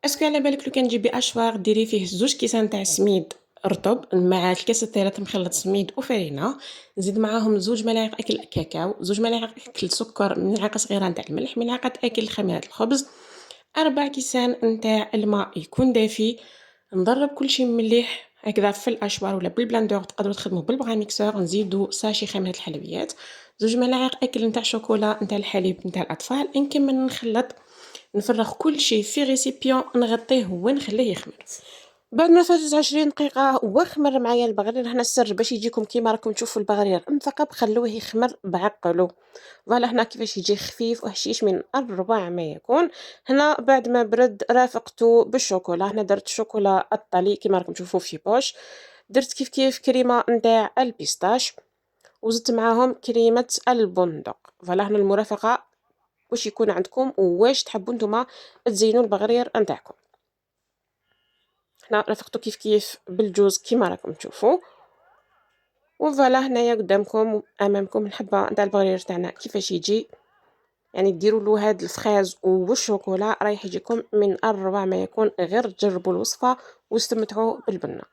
اسكو على بالك لو كان تجيبي اشواغ ديري فيه زوج كيسان تاع سميد رطب مع الكاس تاع مخلط سميد وفرينه، نزيد معاهم زوج ملاعق اكل كاكاو، زوج ملاعق اكل سكر، ملعقه صغيره نتاع الملح، ملعقه اكل خميره الخبز، 4 كيسان نتاع الماء يكون دافي. نضرب كلشي مليح هكذا في الاشوار ولا بالبلاندور، تقدروا تخدموا بالبغا ميكسور. نزيدو ساشي خميره الحلويات، زوج ملاعق اكل نتاع شوكولا نتاع الحليب نتاع الاطفال. نكمل نخلط، نفرغ كل شيء في ريسيبيون، نغطيه ونخليه يخمر. بعد ما فاتت 20 دقيقة وخمر معايا البغرير. هنا السر باش يجيكم كيما راكم تشوفوا البغرير مثقب، خلوه يخمر بعقلو. فوالا هنا كيفاش يجي خفيف وهشيش من أروع ما يكون. هنا بعد ما برد رافقته بالشوكولا. هنا درت شوكولا الطلي كيما راكم تشوفوا في بوش. درت كيف كيف كريمة نتاع البيستاش، وزدت معاهم كريمة البندق. فوالا هنا المرافقة واش يكون عندكم وواش تحبوا نتوما تزينوا البغرير نتاعكم. حنا رافقته كيف كيف بالجوز كيما راكم تشوفوا. وفوالا هنايا قدامكم امامكم الحبه نتاع البغرير تاعنا كيفاش يجي. يعني ديروا له هاد الفخاز والشوكولا رايح يجيكم من اروع ما يكون. غير تجربوا الوصفه واستمتعوا بالبنه.